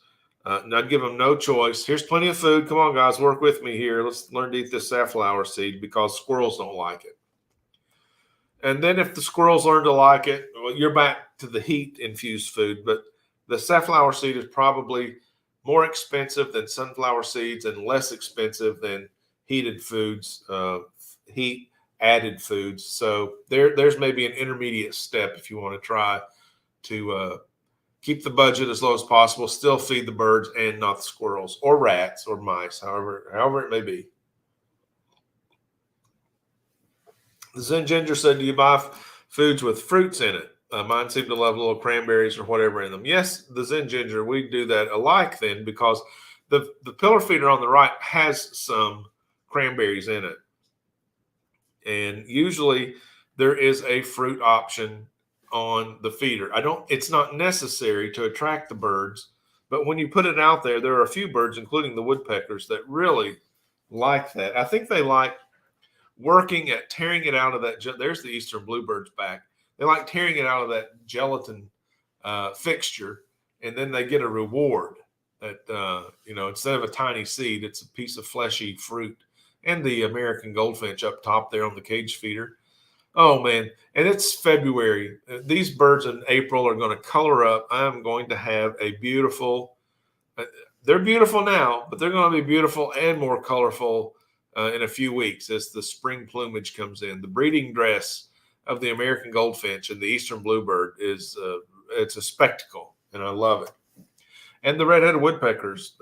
and I'd give them no choice. Here's plenty of food. Come on, guys, work with me here. Let's learn to eat this safflower seed because squirrels don't like it. And then if the squirrels learn to like it, well, you're back to the heat infused food. But the safflower seed is probably more expensive than sunflower seeds and less expensive than heated foods, heat added foods. So there's maybe an intermediate step if you want to try to keep the budget as low as possible, still feed the birds and not the squirrels or rats or mice, however it may be. The Zen Ginger said, do you buy foods with fruits in it? Mine seem to love little cranberries or whatever in them. Yes, the Zen Ginger, we do that alike then because the pillar feeder on the right has some cranberries in it. And usually there is a fruit option on the feeder. It's not necessary to attract the birds, but when you put it out there, there are a few birds, including the woodpeckers, that really like that. I think they like working at tearing it out of that. There's the eastern bluebirds back. They like tearing it out of that gelatin fixture, and then they get a reward that, instead of a tiny seed, it's a piece of fleshy fruit. And the American goldfinch up top there on the cage feeder. Oh, man. And it's February. These birds in April are going to color up. I'm going to have a beautiful, they're beautiful now, but they're going to be beautiful and more colorful in a few weeks as the spring plumage comes in. The breeding dress of the American goldfinch and the eastern bluebird it's a spectacle, and I love it. And the red-headed woodpeckers,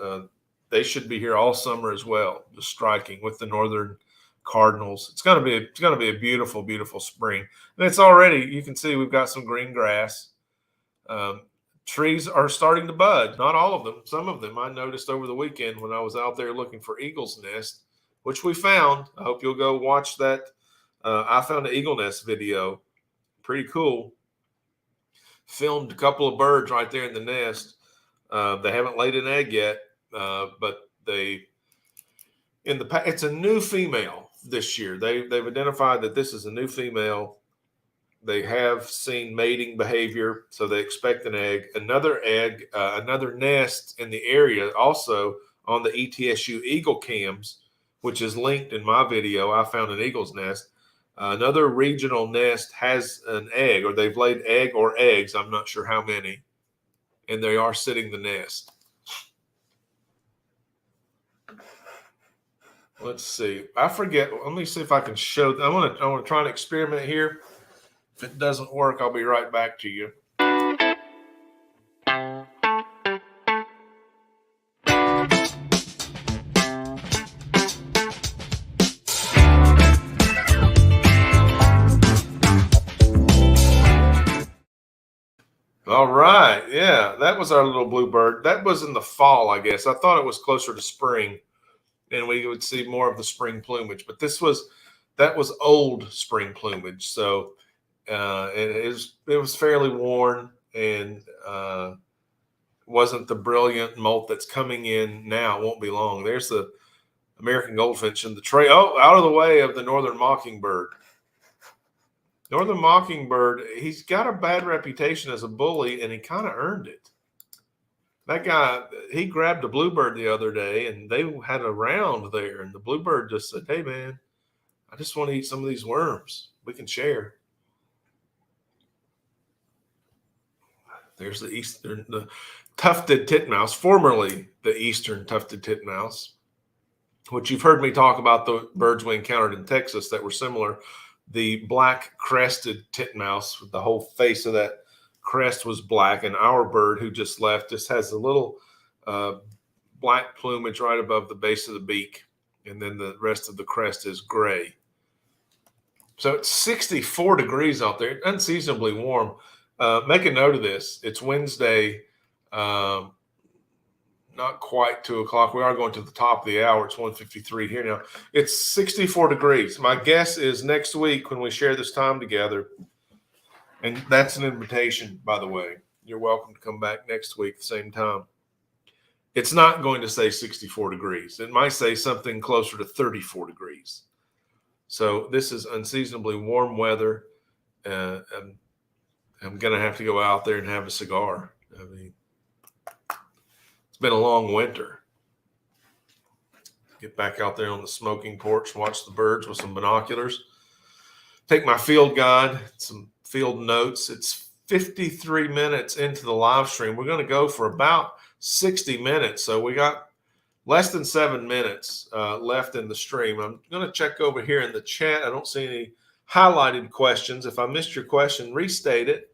they should be here all summer as well, just striking with the northern cardinals. It's going to be a beautiful, beautiful spring. And it's already, you can see we've got some green grass. Trees are starting to bud. Not all of them. Some of them I noticed over the weekend when I was out there looking for eagle's nest, which we found. I hope you'll go watch that. I found an eagle nest video. Pretty cool. Filmed a couple of birds right there in the nest. They haven't laid an egg yet, but it's a new female this year. They've identified that this is a new female. They have seen mating behavior, so they expect an egg. Another nest in the area, also on the ETSU Eagle cams, which is linked in my video. I found an eagle's nest. Another regional nest has an egg, or they've laid egg or eggs. I'm not sure how many, and they are sitting the nest. Let's see. I forget. Let me see if I can show. I want to try and experiment here. If it doesn't work, I'll be right back to you. All right. Yeah, that was our little bluebird. That was in the fall, I guess. I thought it was closer to spring and we would see more of the spring plumage, but that was old spring plumage. So it was fairly worn and wasn't the brilliant molt that's coming in now. It won't be long. There's the American goldfinch in the tray. Oh, out of the way of the northern mockingbird. Northern mockingbird, he's got a bad reputation as a bully, and he kind of earned it. That guy, he grabbed a bluebird the other day, and they had a round there, and the bluebird just said, "Hey, man, I just want to eat some of these worms. We can share." There's the tufted titmouse, formerly the eastern tufted titmouse, which you've heard me talk about the birds we encountered in Texas that were similar. The black crested titmouse, with the whole face of that crest was black, and our bird who just left just has a little black plumage right above the base of the beak, and then the rest of the crest is gray. So it's 64 degrees out there, unseasonably warm. Make a note of this. It's Wednesday, not quite 2 o'clock. We are going to the top of the hour. It's 1:53 here now. It's 64 degrees. My guess is next week when we share this time together, and that's an invitation, by the way. You're welcome to come back next week at the same time. It's not going to say 64 degrees. It might say something closer to 34 degrees. So this is unseasonably warm weather. I'm going to have to go out there and have a cigar. I mean, it's been a long winter. Get back out there on the smoking porch, watch the birds with some binoculars. Take my field guide, some field notes. It's 53 minutes into the live stream. We're going to go for about 60 minutes. So we got less than 7 minutes left in the stream. I'm going to check over here in the chat. I don't see any highlighted questions. If I missed your question, restate it.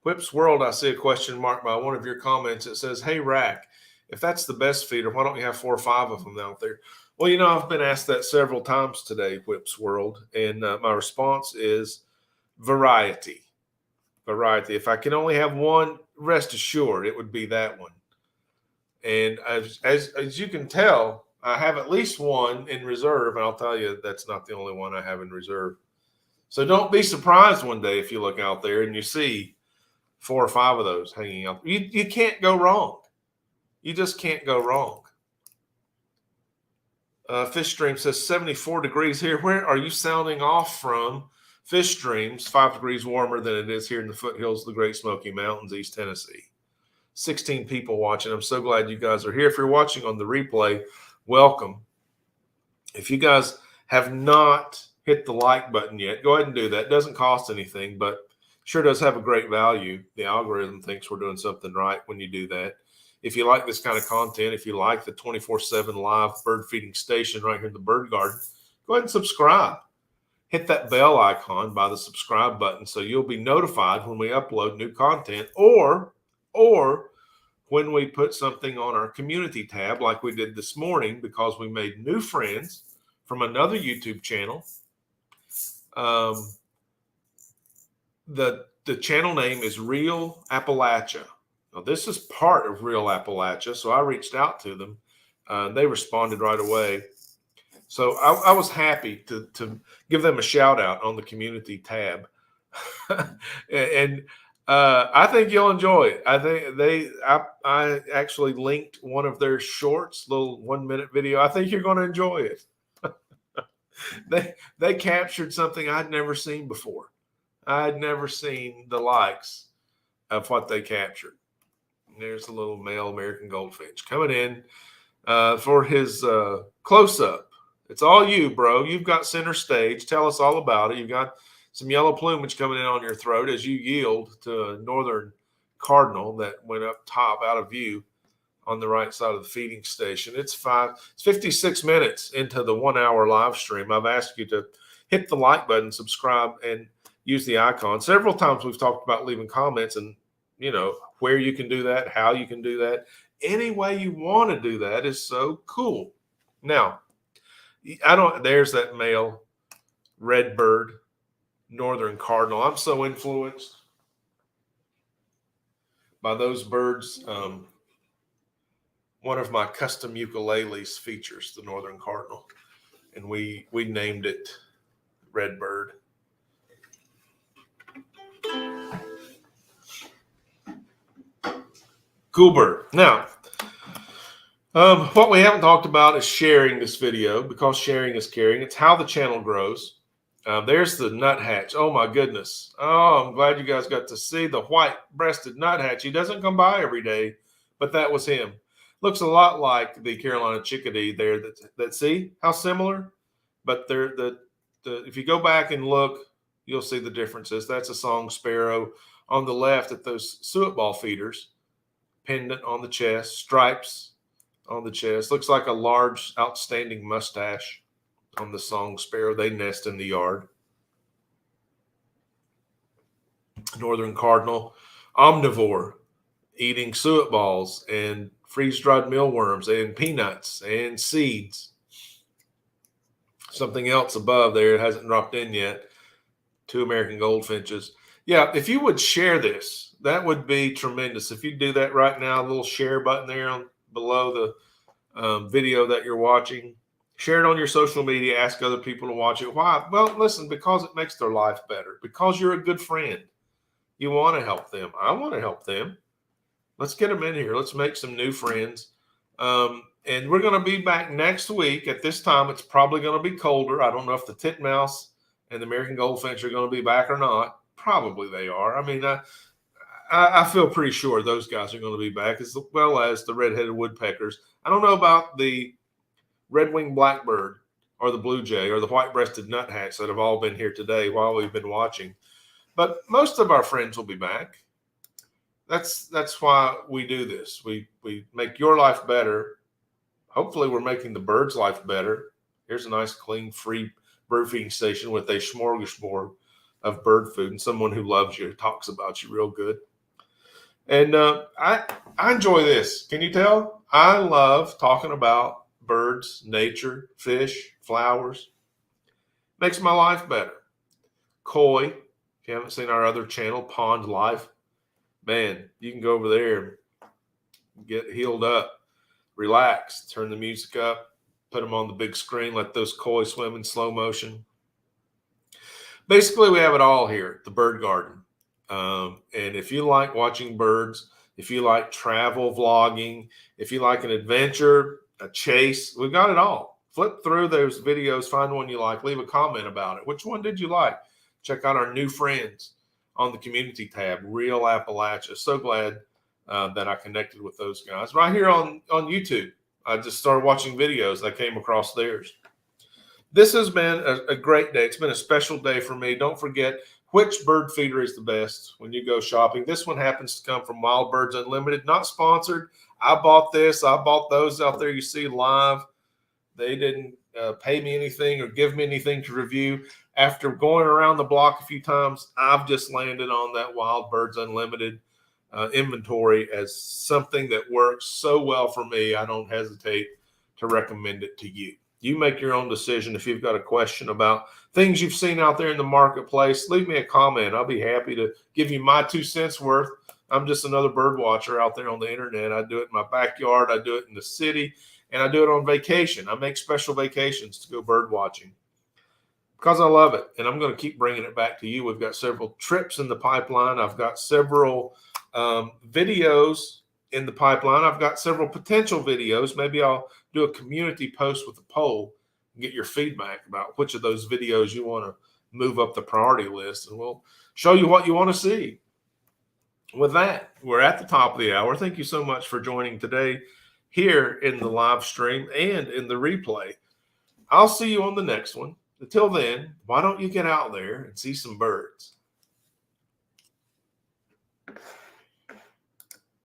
Whip's World, I see a question mark by one of your comments. It says, "Hey, Rack, if that's the best feeder, why don't you have 4 or 5 of them out there?" Well, I've been asked that several times today, Whip's World, and my response is variety. Variety. If I can only have one, rest assured, it would be that one. And as you can tell, I have at least one in reserve, and I'll tell you that's not the only one I have in reserve. So don't be surprised one day if you look out there and you see 4 or 5 of those hanging out. You can't go wrong. You just can't go wrong. Fish Stream says 74 degrees here. Where are you sounding off from? Fish Stream's 5 degrees warmer than it is here in the foothills of the Great Smoky Mountains, East Tennessee. 16 people watching. I'm so glad you guys are here. If you're watching on the replay, welcome. If you guys have not hit the like button yet, go ahead and do that. It doesn't cost anything, but sure does have a great value. The algorithm thinks we're doing something right when you do that. If you like this kind of content, if you like the 24/7 live bird feeding station right here in the Bird Garden, go ahead and subscribe. Hit that bell icon by the subscribe button so you'll be notified when we upload new content or when we put something on our community tab like we did this morning, because we made new friends from another YouTube channel. The channel name is Real Appalachia. Now, this is part of Real Appalachia, so I reached out to them. They responded right away. So I was happy to give them a shout out on the community tab. And I think you'll enjoy it. I think I actually linked one of their shorts, little 1 minute video. I think you're going to enjoy it. They captured something I'd never seen before. I'd never seen the likes of what they captured. There's a little male American goldfinch coming in for his close up. It's all you, bro. You've got center stage. Tell us all about it. You've got some yellow plumage coming in on your throat as you yield to a northern cardinal that went up top out of view on the right side of the feeding station. It's 56 minutes into the 1 hour live stream. I've asked you to hit the like button, subscribe, and use the icon. Several times we've talked about leaving comments and, you know, where you can do that, how you can do that. Any way you want to do that is so cool. Now, there's that male redbird, northern cardinal. I'm so influenced by those birds. One of my custom ukuleles features the northern cardinal, and we named it Redbird. Cool bird. Now, what we haven't talked about is sharing this video, because sharing is caring. It's how the channel grows. There's the nuthatch. Oh my goodness. Oh, I'm glad you guys got to see the white-breasted nuthatch. He doesn't come by every day, but that was him. Looks a lot like the Carolina chickadee there. That see how similar? But if you go back and look, you'll see the differences. That's a song sparrow on the left at those suet ball feeders, pendant on the chest, stripes on the chest. Looks like a large, outstanding mustache on the song sparrow. They nest in the yard. Northern cardinal, omnivore, eating suet balls and freeze-dried mealworms and peanuts and seeds. Something else above there, it hasn't dropped in yet. 2 American goldfinches. Yeah, if you would share this, that would be tremendous. If you do that right now, a little share button there below the video that you're watching. Share it on your social media. Ask other people to watch it. Why? Well, listen, because it makes their life better. Because you're a good friend. You want to help them. I want to help them. Let's get them in here. Let's make some new friends. And we're going to be back next week. At this time, it's probably going to be colder. I don't know if the titmouse and the American goldfinch are going to be back or not. Probably they are. I mean, I feel pretty sure those guys are going to be back, as well as the red-headed woodpeckers. I don't know about the red-winged blackbird or the blue jay or the white-breasted nuthatch that have all been here today while we've been watching. But most of our friends will be back. That's why we do this. We make your life better. Hopefully we're making the birds' life better. Here's a nice, clean, free bird feeding station with a smorgasbord of bird food and someone who loves you, talks about you real good. And I enjoy this. Can you tell? I love talking about birds, nature, fish, flowers. Makes my life better. Koi, if you haven't seen our other channel, Pond Life, man, you can go over there and get healed up, relax, turn the music up, put them on the big screen, let those koi swim in slow motion. Basically, we have it all here at the Bird Garden. And if you like watching birds, if you like travel vlogging, if you like an adventure, a chase, we've got it all. Flip through those videos, find one you like, leave a comment about it. Which one did you like? Check out our new friends on the community tab, Real Appalachia. So glad that I connected with those guys right here on YouTube. I just started watching videos. I came across theirs. This has been a great day. It's been a special day for me. Don't forget which bird feeder is the best when you go shopping. This one happens to come from Wild Birds Unlimited, not sponsored. I bought this. I bought those out there you see live. They didn't pay me anything or give me anything to review. After going around the block a few times, I've just landed on that Wild Birds Unlimited inventory as something that works so well for me. I don't hesitate to recommend it to you. You make your own decision. If you've got a question about things you've seen out there in the marketplace, leave me a comment. I'll be happy to give you my 2 cents worth. I'm just another bird watcher out there on the internet. I do it in my backyard. I do it in the city, and I do it on vacation. I make special vacations to go bird watching. because I love it, and I'm going to keep bringing it back to you. We've got several trips in the pipeline. I've got several videos in the pipeline. I've got several potential videos. Maybe I'll do a community post with a poll and get your feedback about which of those videos you want to move up the priority list, and we'll show you what you want to see. With that, we're at the top of the hour. Thank you so much for joining today here in the live stream and in the replay. I'll see you on the next one. Until then, why don't you get out there and see some birds?